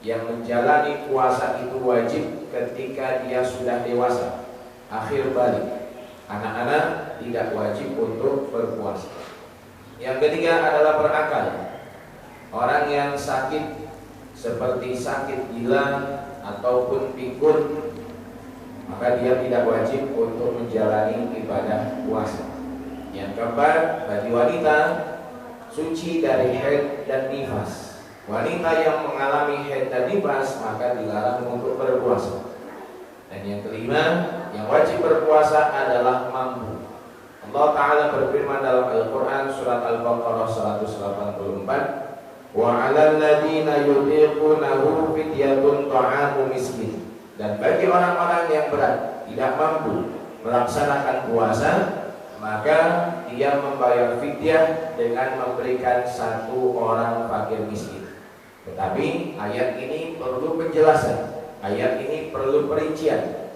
yang menjalani puasa itu wajib ketika dia sudah dewasa, akhir balik. Anak-anak tidak wajib untuk berpuasa. Yang ketiga adalah berakal. Orang yang sakit seperti sakit gila ataupun pikun, maka dia tidak wajib untuk menjalani ibadah puasa. Yang keempat, bagi wanita suci dari haid dan nifas. Wanita yang mengalami haid dan nifas maka dilarang untuk berpuasa. Dan yang kelima, yang wajib berpuasa adalah mampu. Allah Ta'ala berfirman dalam Al-Quran surat Al-Baqarah 184, wa 'alal ladzina yutiqunahu fidyatun ta'amu miskin. Dan bagi orang-orang yang berat, tidak mampu melaksanakan puasa, maka dia membayar fidyah dengan memberikan satu orang fakir miskin. Tetapi ayat ini perlu penjelasan, ayat ini perlu perincian.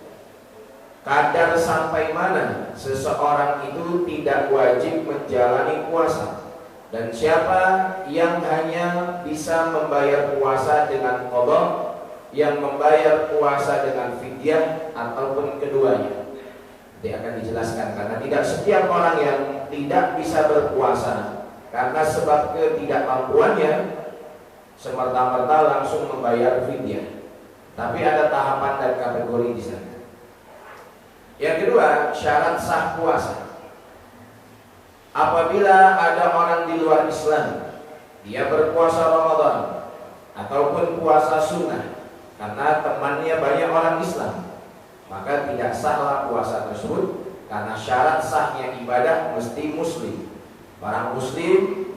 Kadar sampai mana seseorang itu tidak wajib menjalani puasa, dan siapa yang hanya bisa membayar puasa dengan qadha, yang membayar puasa dengan fidyah, ataupun keduanya. Dia akan dijelaskan, karena tidak setiap orang yang tidak bisa berpuasa karena sebab ketidakmampuannya semerta-merta langsung membayar fidyah. Tapi ada tahapan dan kategori di sana. Yang kedua, syarat sah puasa. Apabila ada orang di luar Islam, dia berpuasa Ramadan ataupun puasa sunnah karena temannya banyak orang Islam, maka tidak sahlah puasa tersebut, karena syarat sahnya ibadah mesti muslim. Orang muslim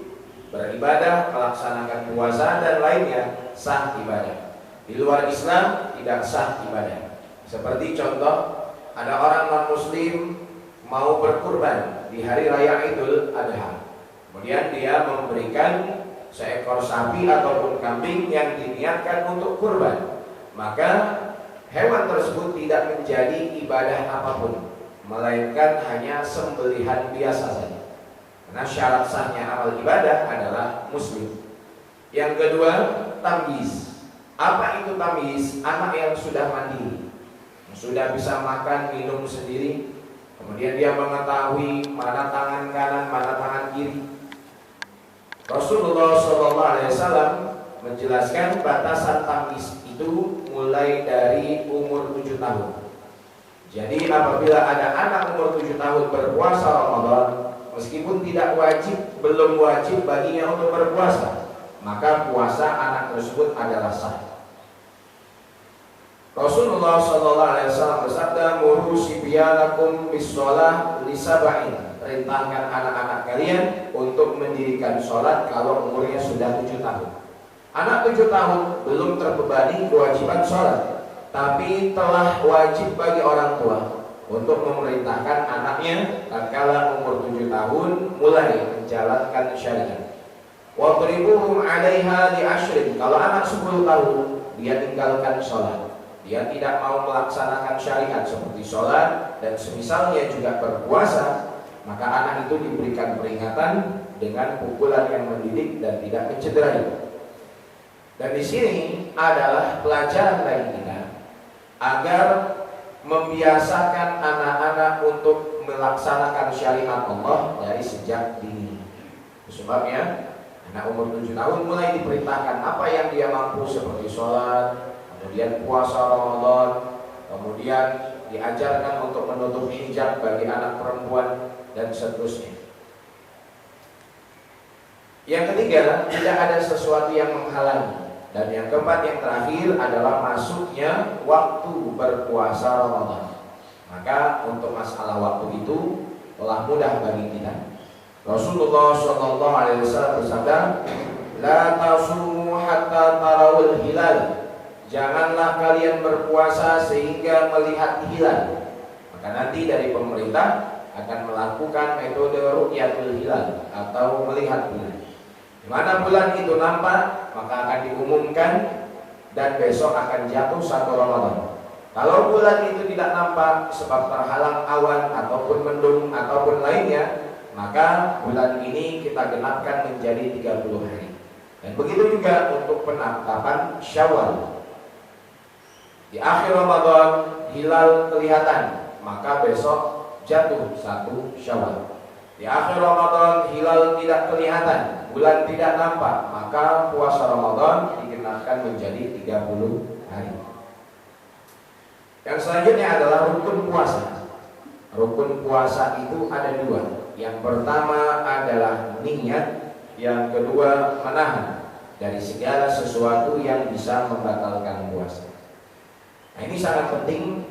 beribadah, melaksanakan puasa dan lainnya sah ibadah. Di luar Islam tidak sah ibadah. Seperti contoh, ada orang non muslim mau berkurban di hari raya Idul Adha, kemudian dia memberikan seekor sapi ataupun kambing yang diniatkan untuk kurban, maka hewan tersebut tidak menjadi ibadah apapun, melainkan hanya sembelihan biasa saja. Karena syarat sahnya amal ibadah adalah muslim. Yang kedua, tamyiz. Apa itu tamyiz? Anak yang sudah mandiri, sudah bisa makan, minum sendiri, kemudian dia mengetahui mana tangan kanan, mana tangan kiri. Rasulullah SAW menjelaskan batasan tamyiz itu mulai dari umur 7 tahun. Jadi apabila ada anak umur 7 tahun berpuasa Ramadan, meskipun tidak wajib, belum wajib baginya untuk berpuasa, maka puasa anak tersebut adalah sah. Rasulullah SAW bersabda, muru sibyanakum bis-shalah lisab'in. Perintahkan anak-anak kalian untuk mendirikan sholat kalau umurnya sudah 7 tahun. Anak 7 tahun belum terbebani kewajiban sholat, tapi telah wajib bagi orang tua untuk memerintahkan anaknya tatkala umur 7 tahun mulai menjalankan syariat. Wadribuhum 'alaiha li 'ashrin. Kalau anak 10 tahun dia tinggalkan sholat, dia tidak mau melaksanakan syariat seperti sholat dan semisalnya juga berpuasa, maka anak itu diberikan peringatan dengan pukulan yang mendidik dan tidak mencederai. Dan di sini adalah pelajaran bagi kita agar membiasakan anak-anak untuk melaksanakan syariat Allah dari sejak dini. Sebabnya anak umur 7 tahun mulai diperintahkan apa yang dia mampu seperti sholat, kemudian puasa Ramadan, kemudian diajarkan untuk menutup hijab bagi anak perempuan dan seterusnya. Yang ketiga, tidak ada sesuatu yang menghalangi. Dan yang keempat, yang terakhir adalah masuknya waktu berpuasa Ramadan. Maka untuk masalah waktu itu telah mudah bagi kita. Rasulullah SAW bersabda, la tasumu hatta tarawul hilal. Janganlah kalian berpuasa sehingga melihat hilal. Maka nanti dari pemerintah akan melakukan metode ru'yatul hilal atau melihat bulan. Di mana bulan itu nampak, maka akan diumumkan dan besok akan jatuh 1 Ramadan. Kalau bulan itu tidak nampak sebab terhalang awan ataupun mendung ataupun lainnya, maka bulan ini kita genapkan menjadi 30 hari. Dan begitu juga untuk penetapan Syawal. Di akhir Ramadan hilal kelihatan, maka besok jatuh 1 Syawal. Di akhir Ramadan hilal tidak kelihatan, bulan tidak nampak, maka puasa Ramadan digenapkan menjadi 30 hari. Yang selanjutnya adalah rukun puasa. Rukun puasa itu ada 2. Yang pertama adalah niat, yang kedua menahan dari segala sesuatu yang bisa membatalkan puasa. Nah, ini sangat penting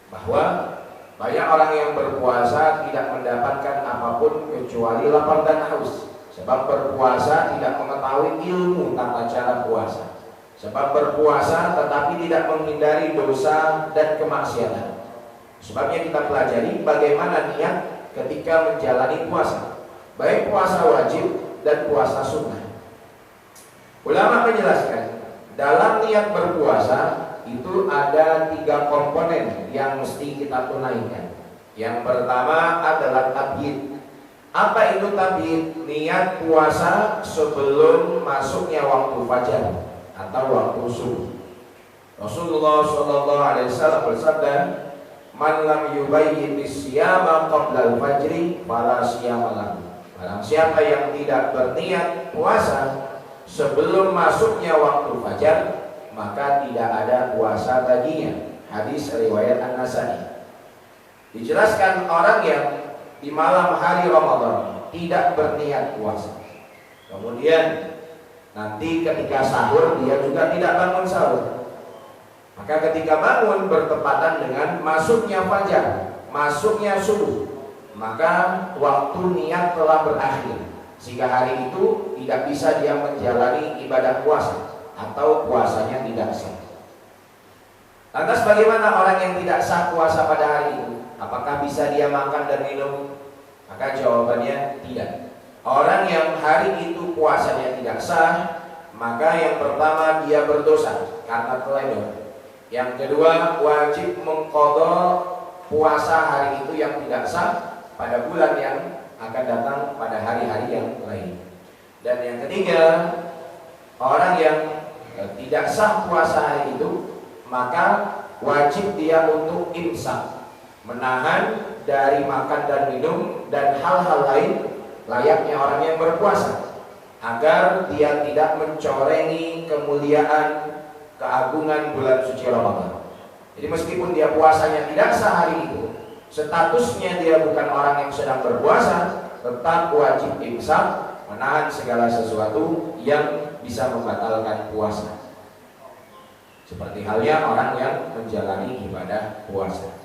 bahwa banyak orang yang berpuasa tidak mendapatkan apapun kecuali lapar dan haus. Sebab berpuasa tidak mengetahui ilmu tata cara puasa. Sebab berpuasa tetapi tidak menghindari dosa dan kemaksiatan. Sebabnya kita pelajari bagaimana niat ketika menjalani puasa, baik puasa wajib dan puasa sunnah. Ulama menjelaskan dalam niat berpuasa itu ada 3 komponen yang mesti kita tunaikan. Yang pertama adalah tabyid. Apa itu tabyid? Niat puasa sebelum masuknya waktu fajar atau waktu subuh. Rasulullah SAW bersabda, "Man lam yubayyitis siyama qabla al-fajri fala siyama lahu." Barang siapa yang tidak berniat puasa sebelum masuknya waktu fajar, maka tidak ada puasa baginya. Hadis riwayat An-Nasai. Dijelaskan orang yang di malam hari Ramadan tidak berniat puasa, kemudian nanti ketika sahur dia juga tidak bangun sahur, maka ketika bangun bertepatan dengan masuknya fajar, masuknya subuh, maka waktu niat telah berakhir, sehingga hari itu tidak bisa dia menjalani ibadah puasa atau puasanya tidak sah. Lantas bagaimana orang yang tidak sah puasa pada hari itu? Apakah bisa dia makan dan minum? Maka jawabannya tidak. Orang yang hari itu puasanya tidak sah, maka yang pertama dia berdosa karena teledor. Yang kedua wajib mengqadha puasa hari itu yang tidak sah pada bulan yang akan datang pada hari-hari yang lain. Dan yang ketiga, orang yang tidak sah puasa hari itu, maka wajib dia untuk imsak, menahan dari makan dan minum dan hal-hal lain layaknya orang yang berpuasa, agar dia tidak mencorengi kemuliaan keagungan bulan suci Ramadan. Jadi meskipun dia puasanya tidak sah hari itu, statusnya dia bukan orang yang sedang berpuasa, tetap wajib imsak, menahan segala sesuatu yang bisa membatalkan puasa. Seperti halnya orang yang menjalani ibadah puasa.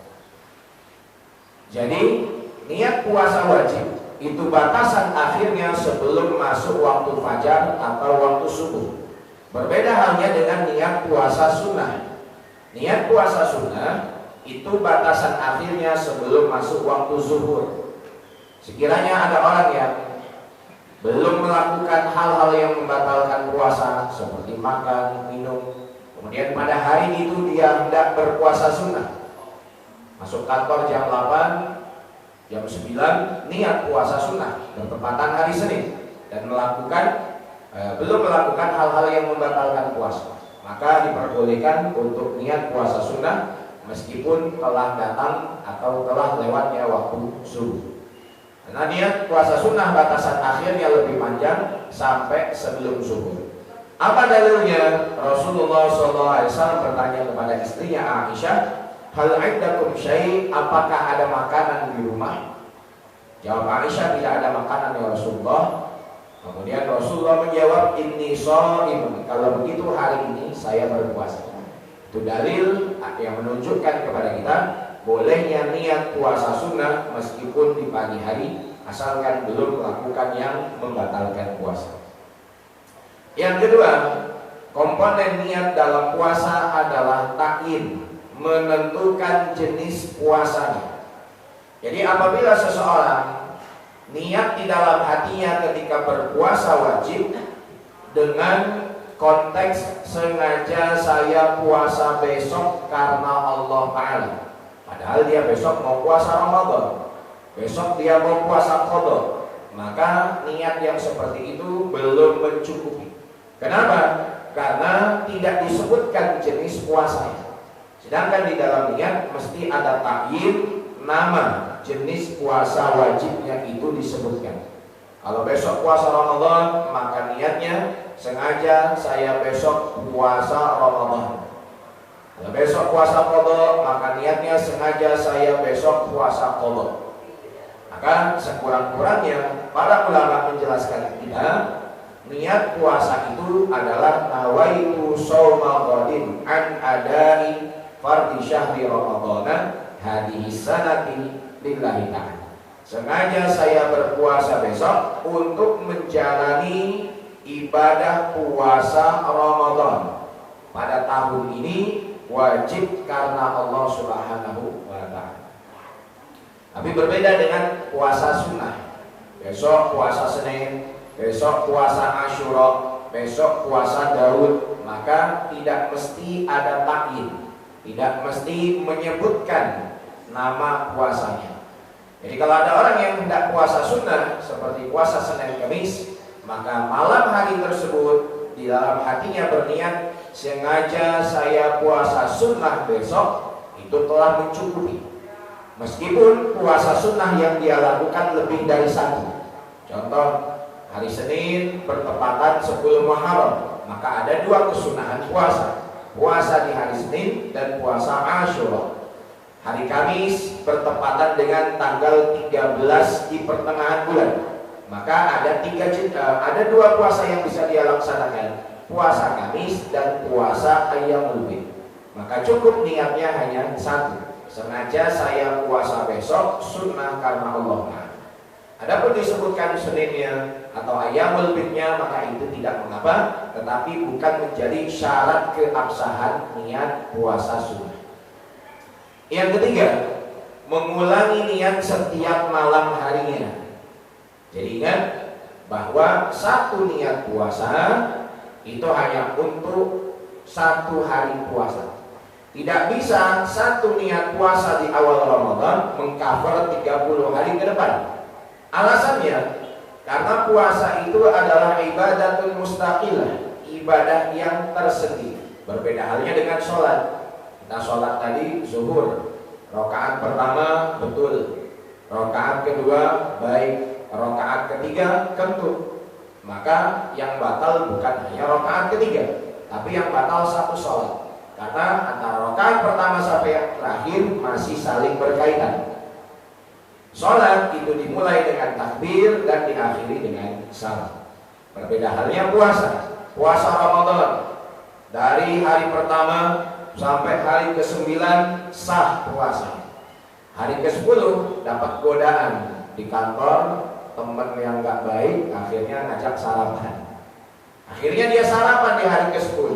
Jadi niat puasa wajib itu batasan akhirnya sebelum masuk waktu fajar atau waktu subuh. Berbeda halnya dengan niat puasa sunnah. Niat puasa sunnah itu batasan akhirnya sebelum masuk waktu zuhur. Sekiranya ada orang yang belum melakukan hal-hal yang membatalkan puasa seperti makan, minum, kemudian pada hari itu dia hendak berpuasa sunnah, masuk kantor jam 8, jam 9 niat puasa sunnah bertepatan hari Senin dan belum melakukan hal-hal yang membatalkan puasa, maka diperbolehkan untuk niat puasa sunnah meskipun telah datang atau telah lewatnya waktu subuh. Karena niat puasa sunnah batasan akhirnya lebih panjang sampai sebelum subuh. Apa dalilnya? Rasulullah SAW bertanya kepada istrinya Aisyah, "Hal 'indakum syai'?" Apakah ada makanan di rumah? Jawab Aisyah, "Tidak ada makanan ya Rasulullah." Kemudian Rasulullah menjawab, "Inni sha'imun." Kalau begitu hari ini saya berpuasa. Itu dalil yang menunjukkan kepada kita bolehnya niat puasa sunnah meskipun di pagi hari, asalkan belum melakukan yang membatalkan puasa. Yang kedua, komponen niat dalam puasa adalah ta'yin, menentukan jenis puasanya. Jadi apabila seseorang niat di dalam hatinya ketika berpuasa wajib dengan konteks sengaja saya puasa besok karena Allah Ta'ala, padahal dia besok mau puasa Ramadan, besok dia mau puasa qadha, maka niat yang seperti itu belum mencukupi. Kenapa? Karena tidak disebutkan jenis puasanya. Sedangkan di dalam niat mesti ada takyin, nama jenis puasa wajibnya itu disebutkan. Kalau besok puasa Ramadan, maka niatnya sengaja saya besok puasa Ramadan. Kalau besok puasa qadha, maka niatnya sengaja saya besok puasa qadha. Maka sekurang-kurangnya para ulama menjelaskan kita, niat puasa itu adalah nawaitu shauma ghadin an adai fardhi syahri ramadhana hadhihi sanati lillahi ta'ala. Sengaja saya berpuasa besok untuk menjalani ibadah puasa Ramadan pada tahun ini, wajib karena Allah Subhanahu wa ta'ala. Tapi berbeda dengan puasa sunnah. Besok puasa Senin, besok puasa Asyura, besok puasa Daud, maka tidak mesti ada takyin, tidak mesti menyebutkan nama puasanya. Jadi kalau ada orang yang hendak puasa sunnah seperti puasa Senin Kamis, maka malam hari tersebut di dalam hatinya berniat, sengaja saya puasa sunnah besok, itu telah mencukupi. Meskipun puasa sunnah yang dia lakukan lebih dari satu. Contoh, hari Senin bertepatan 10 Muharram, maka ada 2 kesunahan puasa. Puasa di hari Senin dan puasa Asyura. Hari Kamis bertepatan dengan tanggal 13 di pertengahan bulan, maka ada 2 puasa yang bisa dia laksanakan, puasa Kamis dan puasa Ayyamul Bid. Maka cukup niatnya hanya satu, sengaja saya puasa besok sunnah karena Allah. Adapun disebutkan Seninnya atau Ayyamul Bidnya, maka itu tidak mengapa, tetapi bukan menjadi syarat keabsahan niat puasa sunnah. Yang ketiga, mengulangi niat setiap malam harinya. Jadi ingat bahwa satu niat puasa itu hanya untuk 1 hari puasa. Tidak bisa satu niat puasa di awal Ramadan mengcover 30 hari ke depan. Alasannya, karena puasa itu adalah ibadatun mustaqilah, ibadah yang tersendiri. Berbeda halnya dengan sholat. Kita sholat tadi zuhur, rakaat pertama betul, rakaat kedua baik, rakaat ketiga kentut. Maka yang batal bukan hanya rakaat ketiga, tapi yang batal satu sholat. Karena antara rakaat pertama sampai yang terakhir masih saling berkaitan. Sholat itu dimulai dengan takbir dan diakhiri dengan salam. Berbeda halnya puasa. Puasa Ramadan dari hari pertama sampai hari ke-9 sah puasa. Hari ke-10 dapat godaan di kantor, teman yang gak baik akhirnya ngajak sarapan. Akhirnya dia sarapan di hari ke-10.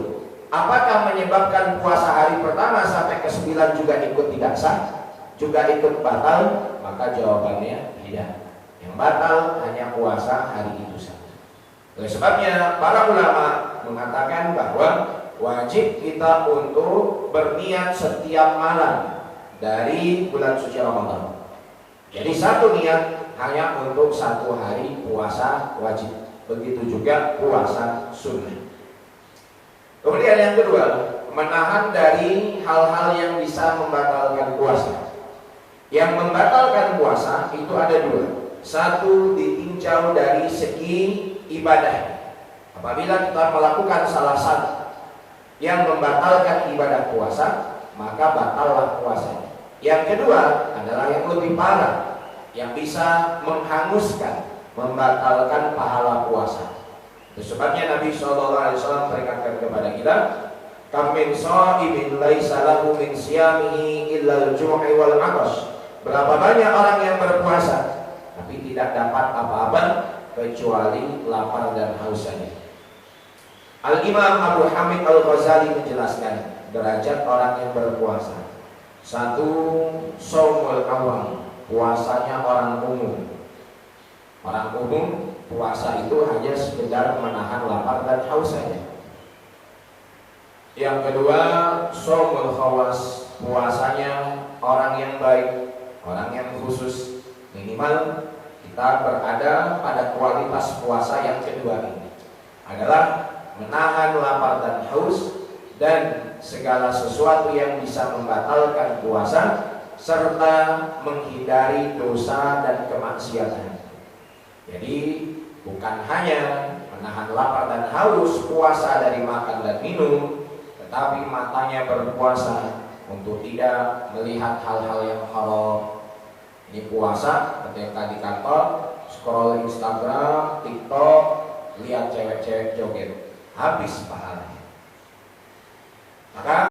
Apakah menyebabkan puasa hari pertama sampai ke-9 juga ikut tidak sah? Juga ikut batal? Maka jawabannya tidak. Yang batal hanya puasa hari itu saja. Oleh sebabnya para ulama mengatakan bahwa wajib kita untuk berniat setiap malam dari bulan suci Ramadan. Jadi satu niat hanya untuk 1 hari puasa wajib. Begitu juga puasa sunnah. Kemudian yang kedua, menahan dari hal-hal yang bisa membatalkan puasa. Yang membatalkan puasa itu ada 2. Satu, ditinjau dari segi ibadah. Apabila kita melakukan salah satu yang membatalkan ibadah puasa, maka batallah puasanya. Yang kedua adalah yang lebih parah, yang bisa menghanguskan, membatalkan pahala puasa. Itu sebabnya Nabi SAW peringatkan kepada kita, kam min shaimin laisa lahu min siyamihi illa al-ju'i wal 'atash. Berapa banyak orang yang berpuasa tapi tidak dapat apa-apa kecuali lapar dan haus saja. Al-Imam Abu Hamid Al-Ghazali menjelaskan derajat orang yang berpuasa. 1, shaumul awam, puasanya orang umum. Orang umum puasa itu hanya sekedar menahan lapar dan haus saja. Yang kedua, shaumul khawas, puasanya orang yang baik, orang yang khusus. Minimal kita berada pada kualitas puasa yang kedua ini adalah menahan lapar dan haus, dan segala sesuatu yang bisa membatalkan puasa, serta menghindari dosa dan kemaksiatan. Jadi bukan hanya menahan lapar dan haus, puasa dari makan dan minum, tetapi matanya berpuasa untuk tidak melihat hal-hal yang haram. Ini puasa ketika di kantor, scroll Instagram, TikTok, lihat cewek-cewek joget, habis pahalanya. Maka